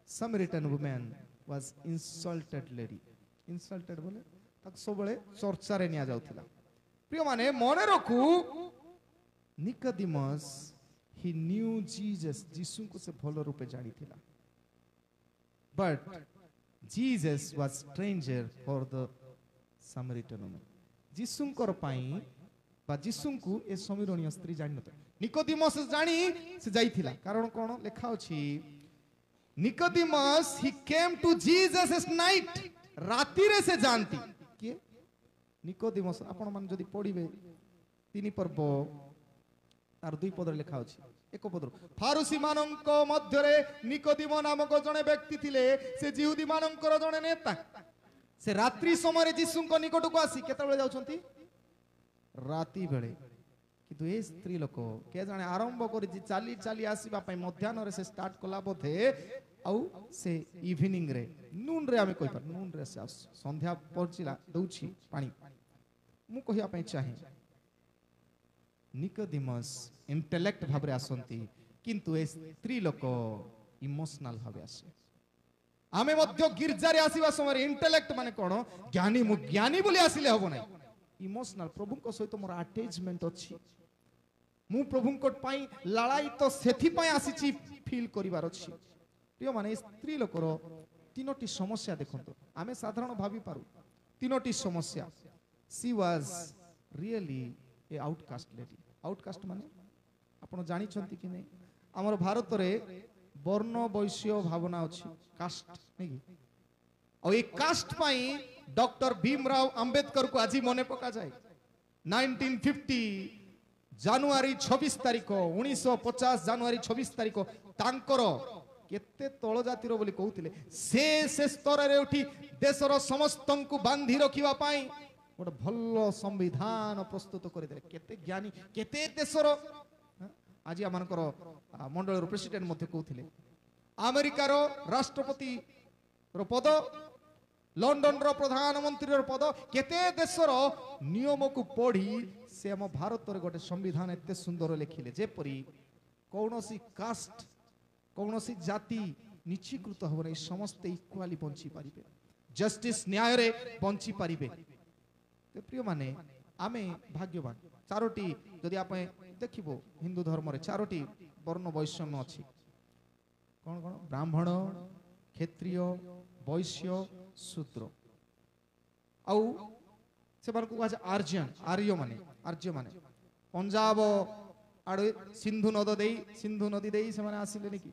Samaritan women was insulted lady insulted बोले तक सबले चर्चा रे निया जाउथिला प्रिय माने मने रखू निकोदेमस he knew Jesus जीसु को से भलो रूपे जानी थिला but Jesus was stranger for the Samaritan woman जीसु कर पाई बा जीसु को ए समीरणीय स्त्री जानि नत निकोदेमस जानी से जाई थिला कारण कोन लेखा अछि Nicodemus he came to Jesus at night राति रे से जानती के निकोदेमस आपण मन जदी पढिबे 3 पर्व तार 2 पद लिखा अछि एक पद फारूसी मानक मध्य रे निकोदेमो नामक जने व्यक्ति थिले से जिहुदी मानकर जने नेता से रात्रि समय जीसुଙ୍କ निकट को आसी केते बेले जाउछंती राति बेले किंतु ए स्त्री लोक के जाने आरंभ करी चाली चाली आसीबा पई मध्यान रे से स्टार्ट कला बोथे आउ से इवनिंग रे नून रे हमें कहि पर नून रे से संध्या पहुंचला दउछि पानी मु कहिया पई चाहे निकोदेमस इंटेलेक्ट भाबरे आसंती किंतु ए स्त्री लोक इमोशनल भाबे आसे आमे मध्य गिरजारे आसीबा समय इंटेलेक्ट माने कोन ज्ञानी मु ज्ञानी बोली आसिले हबो नै इमोशनल प्रभु को सहित मोर अटैचमेंट अछि मु प्रभु को पाई लड़ाई तो सेथि पाई आसीची फील करिवार अछि प्रिय माने स्त्री लोकर तीनोटी समस्या देखंतो आमे साधारण भाबी पारु तीनोटी समस्या she was really a outcast lady outcast माने आपण जानि छंती कि नै हमर भारत रे वर्ण वैश्य भावना अछि कास्ट नै कि और ए कास्ट पाई डॉक्टर भीमराव अंबेडकर को आज मने पका जाए 1950 जनवरी 26 तारिख 1950 जनवरी 26 तारिख तांकर केते तळ जातिर बोली कहउतिले से स्तर रे उठी देशर समस्त को बांधी रखिबा पाई गोटे भल संविधान प्रस्तुत कर दे केते ज्ञानी केते देशर आज आमनकर मंडल प्रेसिडेंट मध्य कहउतिले अमेरिकार राष्ट्रपति रो पद लंडन रो प्रधानमंत्री रो पद केते देशर नियम को पढ़ी से हम भारत रे गोटे संविधान एते सुंदर लिखिले जेपरी कौनसी कास्ट कौनसी जाति निचीकृत हो नहीं समस्त इक्वाली बंची पारिबे जस्टिस न्याय रे बंची पारिबे तो प्रिय माने आमे भाग्यवान चारोटी जदि आप देखिबो हिंदू धर्म रे चारोटी वर्ण वैषम्य अछि कोन कोन ब्राह्मण क्षत्रिय वैश्य शूद्र आउ से बार को आर्यन आर्य माने पंजाब आड़े सिंधु नदी देई से माने आसिले नेकी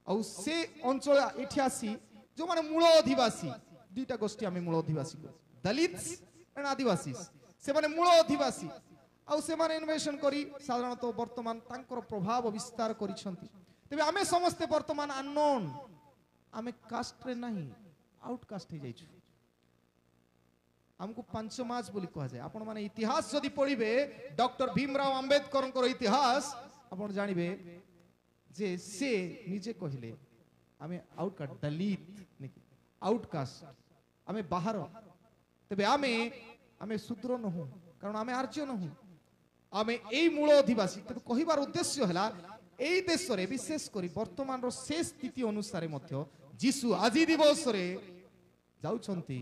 आउ से अंचल एठी आसी जो माने मूल अधिवासी दुईटा गोष्ठी आमे मूल अधिवासी दलित एंड आदिवासी से माने मूल अधिवासी आउ से माने इन्वेशन करी साधारणतः वर्तमान तांकर प्रभाव विस्तार करिसंती तबे आमे समस्त वर्तमान अननोन आमे कास्ट रे नहीं आउटकास्ट हे जाइछु हमको पंचमाज बोली कहा जाए आपण माने इतिहास जदि पढ़िबे डॉक्टर भीमराव अंबेडकर इतिहास आपण जानिबे जे से निजे कहिले आमे आउटकास्ट दलित नेकी आउटकास्ट आमे बाहर तबे आमे शूद्र नहु कारण आमे आर्य नहु आमे एई मूल अधिवासी तबे कहिबार उद्देश्य हला एई देश रे विशेष करी वर्तमान रो से स्थिति अनुसार मध्य जीसु आजि दिवस रे जाउछंती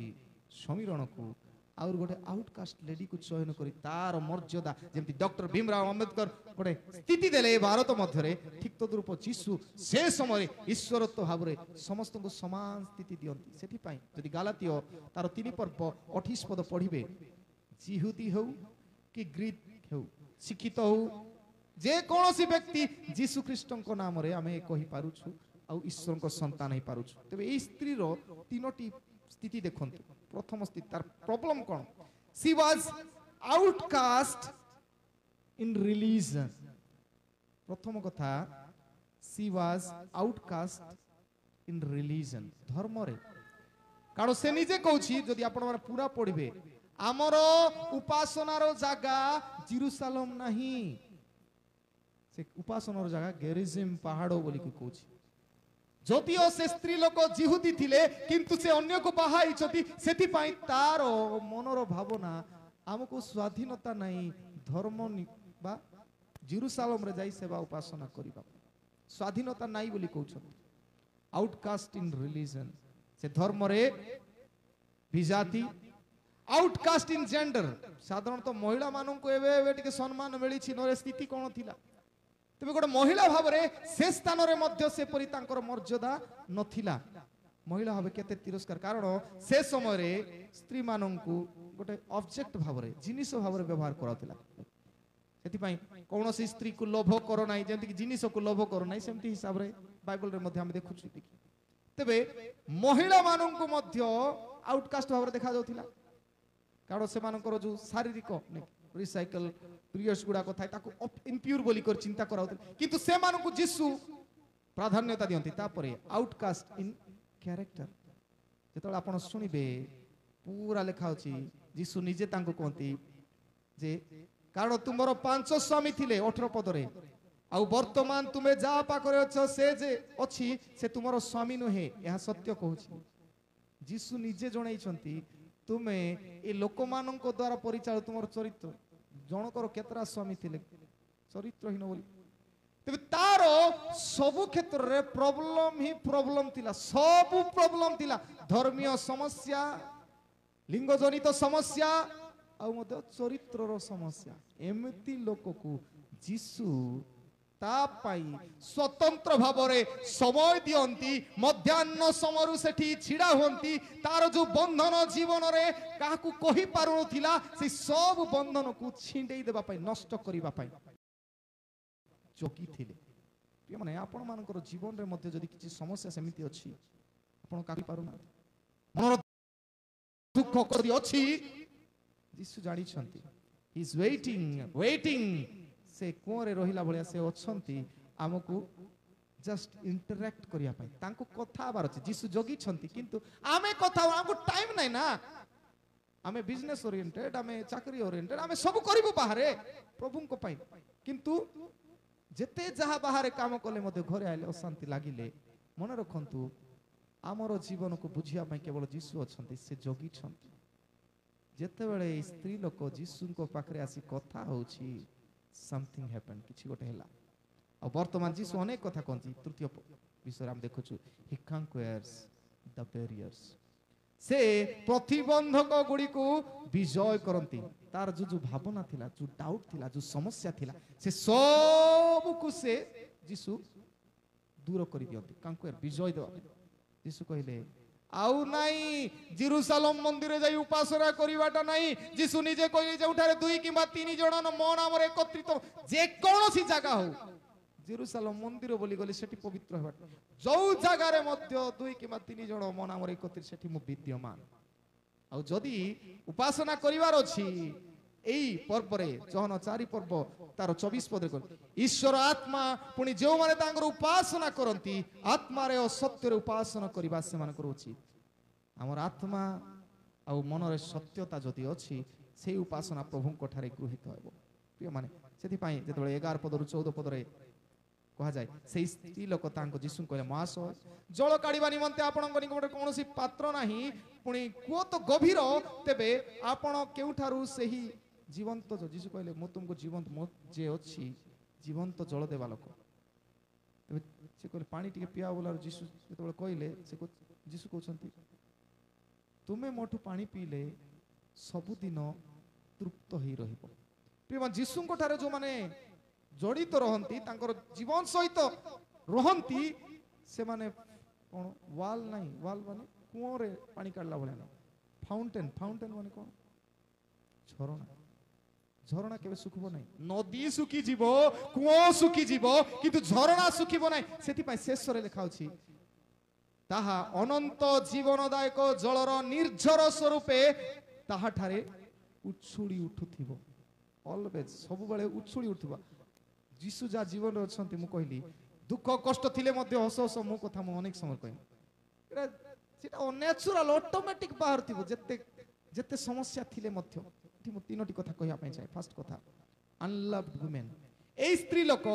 समीरण को और गोटे आउटकास्ट लेडी को चयन करी तार मर्यादा जेमति डॉक्टर भीमराव अंबेडकर गोटे स्थिति देले भारत मध्य रे ठीक तद्रूप जीसु से समय ईश्वरत्व भाव रे समस्त को समान स्थिति दियंती सेठी पई जदि गालातियो तार 3 पर्व 28 पद पढ़िबे जिहुदी हो कि ग्रीक हो शिक्षित हो जे कोनोसी व्यक्ति जीसु ख्रीष्टन को नाम रे आमे कहि पारुछु आ ईश्वर को संतान ही पारुछु तबे ए स्त्री रो तीनोटी स्थिति देखंतु प्रथम स्थिति तार problem cone she was outcast in religion प्रथम कथा she was outcast in religion धर्म रे कारण से निजे कहूची जदि आपण माने पूरा पढ़िबे हमरो उपासनार जागा जेरूशलेम नहीं से उपासनार जागा गेरिजिम पहाड़ो बोली कहूची जदिओ से स्त्री लोक जिहुदी थिले किंतु से अन्य को बाहाई छथि सेति पई तार मनर भावना हमको स्वाधीनता नहीं धर्म बा जेरूशलेम रे जाई सेवा उपासना करिबा स्वाधीनता नहीं बोली कहउछथि आउटकास्ट इन रिलीजन से धर्म रे विजाति आउटकास्ट इन जेंडर साधारणतः महिला मानन को एबे टिके सम्मान मिली छि नरे स्थिति कोन थिला तबे गोटे महिला भाव रे से स्थान रे मध्य से परि तांकर मर्यादा नथिला महिला भाव केते तिरस्कार कारण से समय रे स्त्री मानन को गोटे ऑब्जेक्ट भाव रे जिनिस भाव रे व्यवहार कराथिला सेति पई कोनोसी स्त्री को लोभ करो नाही जेंति कि जिनिस को लोभ करो नाही सेमति हिसाब रे बाइबल रे मध्य हम देखुछु देखि तबे महिला मानन को मध्य आउटकास्ट भाव रे देखा जाउथिला कारण से मानकर जो शारीरिक रिसाइकल प्रियस गुडा को थाय ताको इम्प्योर बोली कर चिंता कराउथिले किंतु से मानन को जीसु प्राधान्यता दियंती तापरे आउटकास्ट इन कैरेक्टर जेतोल आपण सुनिबे पूरा लेखा अछि जीसु निजे तांको कोंती जे कारण तुमरो 5 स्वामी थिले 18 पद रे आ वर्तमान तुमे जा पाखरे अछ से जे अछि से तुमरो स्वामी नहे यह सत्य कहूछि जीसु निजे जणाई छंती तुमे ए लोक मानन को द्वारा परिचालित तुमरो चरित्र जनकर केतरा स्वामी थिले चरित्रहीन बोली तेबे तार सबु क्षेत्र रे प्रॉब्लम ही प्रॉब्लम थिला सबु प्रॉब्लम थिला धर्मीय समस्या लिंग जनित समस्या आ मते चरित्र रो समस्या एमिति लोक को जीसु ता पाई स्वतंत्र भावरे समय दियंती मध्याह्न समरु सेठी छिड़ा होंती तार जो बंधन जीवन रे काहकु कहि पारु थिला से सब बंधन को छिंडेई देबा पाई नष्ट करिबा पाई जोगी थिले प्रिय माने आपण मानकर जीवन रे मध्ये जदी किछि समस्या समिति अछि आपण काहि पारु ना मनर दुख करदी अछि यीशु जानि छंती ही इज वेटिंग से कोरे रहिला भलिया से अछंती हमकु जस्ट इंटरैक्ट करिया पाई तांको कथा बार अछि यीशु जोगी छंती किंतु आमे कथा हमकु टाइम नै ना आमे बिजनेस ओरिएंटेड आमे चाकरी ओरिएंटेड आमे सब करिबो बाहरे प्रभु को पाई किंतु जेते जहा बाहर काम कले मते घरे आइले अशांति लागिले मन रखंतु आमर जीवन को बुझिया पाई केवल यीशु अछंती से जोगी छंती जेते बेले स्त्री लोक यीशु को पाखरे आसी कथा होची समथिंग हैपन किछि गोटे हला आ वर्तमान यीशु अनेक कथा कहंती तृतीय विषय हम देखुछु ही कन्क्वेयर्स द बैरियर्स से प्रतिबंधक गुडी को विजय करंती तार जो भावना थिला जो डाउट थिला जो समस्या थिला से सब को से यीशु दूर करि दियंती कन्क्वेयर विजय दो यीशु कहिले आउ नाही जेरूशलेम मंदिर जाई उपासना करिवाटा नाही यीशु निजे कहिले जेउठारे 2 किबा 3 जण मो नाम रे एकत्रित जे कोनोसी जगह हो जेरूशलेम मंदिर बोली गले सेठी पवित्र हेबा जो जगह रे मध्य 2 किबा 3 जण मो नाम रे एकत्रित सेठी मु विद्यमान आ जदी उपासना करिवार अछि एई पर्व रे जहन 4 पर्व तार 24 पद रे ईश्वर आत्मा पुनी जो माने तांगर उपासना करंती आत्मा रे सत्य रे उपासना करिबा से मान करू उचित हमर आत्मा आ मन रे सत्यता जदी अछि से उपासना प्रभु को ठारे गृहीत हेबो प्रिय माने सेति पई जेतबे 11 पद रु 14 पद रे कहा जाय से स्त्री लोक तांको जीसु कहले महाशय जल काढिबा निमंते आपनक निकटरे कोनोसी पात्र नाही पुनी को तो गभीर तेबे आपण केउठारु सेही जीवंत जो जीसु कहले मो तुमको जीवंत मो जे अछि जीवंत जल देबा लोक तेबे से कहले पानी टिके पिया बोला जीसु जेतबे कहले से जीसु कहउछंती तुमे मोठु पानी पीले सब दिन तृप्त होई रहिबो प्रिय जीसु को ठारे जो माने जड़ित रहंती तांकर जीवन सहित रहंती से माने कोन वाल नाही वाल माने कुओं रे पानी काढला भले ना फाउंटेन माने कोन झरणा झरणा केबे सुखबो नाही नदी सुखी जीवो कुओं सुखी जीवो किंतु झरणा सुखीबो नाही सेति पई शेष रे लिखा अछि ताहा अनंत जीवनदायक जलर निर्झर स्वरूपे ताहा ठारे उछुड़ी उठुथिबो ऑलवेज सब बेले उछुड़ी उठुबा जीसु जा जीवन अछंती मु कहली दुख कष्ट थिले मध्ये हस हस मो कथा मु अनेक समय कहम एरा सेटा नेचुरल ऑटोमेटिक बाहर थिबो जत्ते जत्ते समस्या थिले मध्ये थि मु तीनोटी कथा कहया पई चाहे फर्स्ट कथा अनलव्ड वुमेन ए स्त्री लोक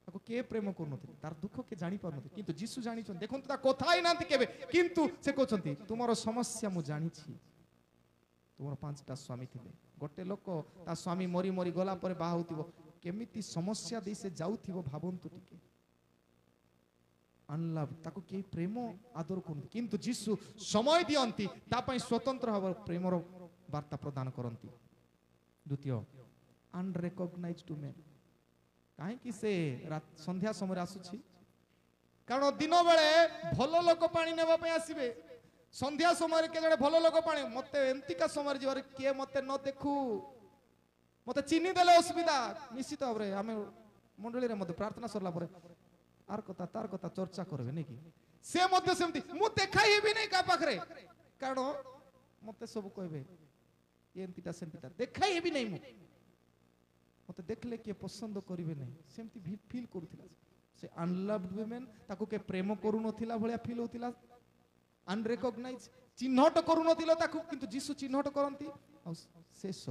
ताको के प्रेम करनथि तार दुख के जानि परनथि किंतु जीसु जानि छन देखन ता कथा ही नांति केबे किंतु से कहछंती तुमरो समस्या मु जानि छी तुमरो 5टा स्वामी थिले गोटे लोक ता स्वामी मरी मरी गला परे बाहा होतिबो केमिति समस्या दे से जाउथिबो भाबंतु टिके अनलव ताको के प्रेम आदर करन किंतु जीसु समय दियंती ता पई स्वतंत्र हव प्रेमर वार्ता प्रदान करंती द्वितीय अनरिकॉग्नाइज्ड मैन काहे कि से संध्या समय आसुछि कारण दिन बेले भलो लोक पानी नेबा पई आसीबे संध्या समय के जड़े भलो लोक पानी मते एंतिका समय जीवार के मते न देखू मते चिन्ही देले असुविधा निश्चित भाव रे आमे मंडली रे मते प्रार्थना सरला परे आर कथा तार कथा चर्चा करबे नै कि से मते सेमती मु देखाई हेबी नै का पाखरे कारण मते सब कहबे एंतिटा सेंतिटा देखाई हेबी नै मु मते देखले के पसंद करिवे नै सेमती फील करूथिला से अनलव्ड वुमेन ताको के प्रेम करू नथिला भलिया फील होतिला अनरिकॉग्नाइज चिन्हट करू नथिला ताको किंतु जीसु चिन्हट करंती आ शेष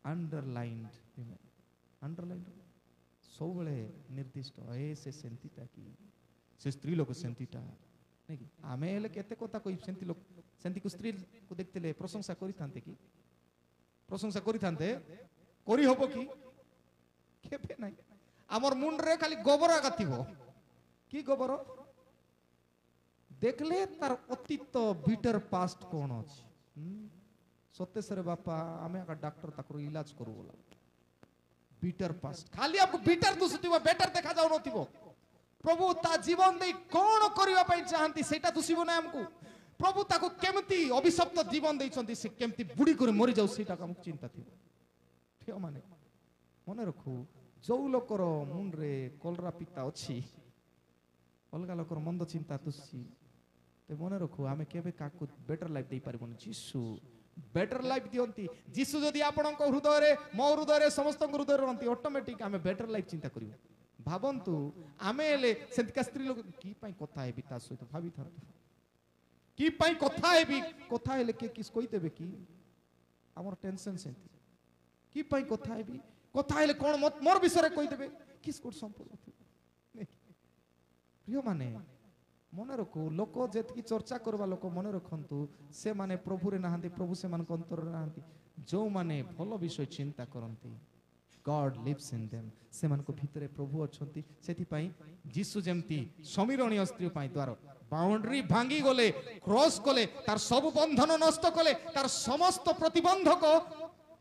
अंडरलाइंड अंडरलाइंड सब बेले निर्दिष्ट ए से सेंतीटा की से स्त्री लोक सेंतीटा नै कि आमे हेले केते कथा कोइ सेंती लोक सेंती को स्त्री को देखतेले प्रशंसा करिथांते कि प्रशंसा करिथांते करी हबो कि केबे नाही आमर मुंड रे खाली गोबर आगा थिबो कि गोबर देखले तार अतीत बिटर पास्ट कोन अछि सत्यसरे बापा आमे आका डॉक्टर ताकर इलाज करू बोला बिटर पास्ट खाली आपको बिटर दुसुतिबो बेटर देखा जाउ नथिबो प्रभु ता जीवन दे कोन करिवा पई चाहंती सेटा दुसिबो ना हमकु प्रभु ताको केमती अभिशप्त जीवन दैछंती से केमती बुडी करे मरि जाउ सेटा हम चिंता थिबो ठियो माने मने रखू जो लोकर मुंड रे कलरा पिता अछि अलगा लोकर मंद चिंता तुसी ते मने रखू आमे केबे काकु बेटर लाइफ दे पारिबोनी जीसु बेटर लाइफ दियंती जीसु जदि आपणक हृदय रे मो हृदय रे समस्त हृदय रे रहंती ऑटोमेटिक आमे बेटर लाइफ चिंता करिवो भाबंतु आमे एले सेंतिका स्त्री लोग की पई कथा हेबी ता सहित भाबी थांतु की पई कथा हेले के किस कोइ देबे की हमर टेंशन सेंति की पई कथा हेले कोन मोर विषय रे कोइ देबे किस कोड संपर्क प्रिय माने मने रखो लोक जेतकी चर्चा करवा लोक मने रखंतु से माने प्रभु रे नहांती प्रभु से मान अंतर रे नहांती जो माने भलो विषय चिंता करंती गॉड लिव्स इन देम से मान को भीतरे प्रभु अछंती सेति पई जीसु जेमती समीरणीय स्त्री पई द्वार बाउंड्री भांगी गले क्रॉस कले तार सब बंधन नष्ट कले तार समस्त प्रतिबंधक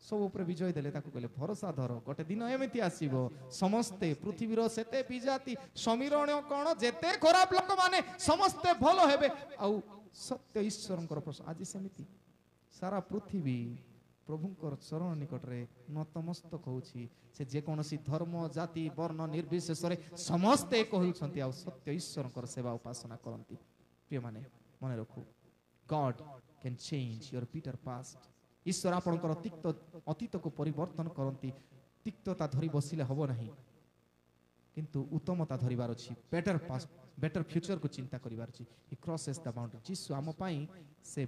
सब ऊपर विजय देले ताको कहले भरोसा धर गोटे दिन एमिति आसीबो समस्ते पृथ्वीर सेते विजाति समीरण कोन जेते खराब लोक माने समस्ते भलो हेबे आ सत्य ईश्वरंकर प्रश्न आज सेमिति सारा पृथ्वी प्रभुंकर चरण निकट रे नतमस्तक होउछि से जे कोनोसी धर्म जाति वर्ण निर्विशेष रे समस्ते कहउछंती आ सत्य ईश्वरंकर सेवा उपासना करंती प्रिय माने मने रखू God can change your bitter past ईश्वर आपणकर तिक्त अतीत को परिवर्तन करंती तिक्तता धरी बसिले हबो नाही किंतु उत्तमता धरिबार अछि बेटर पास्ट बेटर फ्यूचर को चिंता करिबार अछि ही क्रॉसेस द बाउंड्री जीसु आम पई से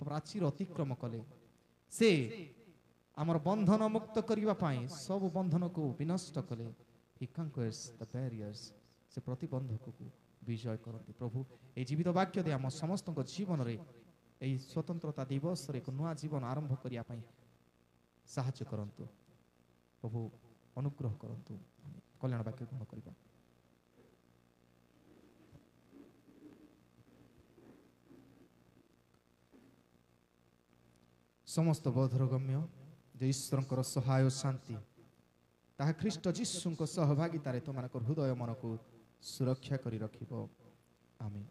प्राचीर अतिक्रम कले से हमर बंधन मुक्त करिबा पई सब बंधन को विनष्ट कले ही कंक्वेयर्स द बैरियर्स से प्रतिबंधक को विजय करंती प्रभु ए जीवित वाक्य दे हम समस्त जीवन रे এই स्वतंत्रता दिवस रे एक नया जीवन आरंभ करिया पई साहाय्य करंतु प्रभु अनुग्रह करंतु कल्याण वाक्य ग्रहण करिबा समस्त बोधरगम्य जे ईश्वरंकर सहाय शांति ताहा ख्रीष्ट जीशुंक सहभागिता रे तमानकर हृदय मन को सुरक्षा करी रखिबो आमीन।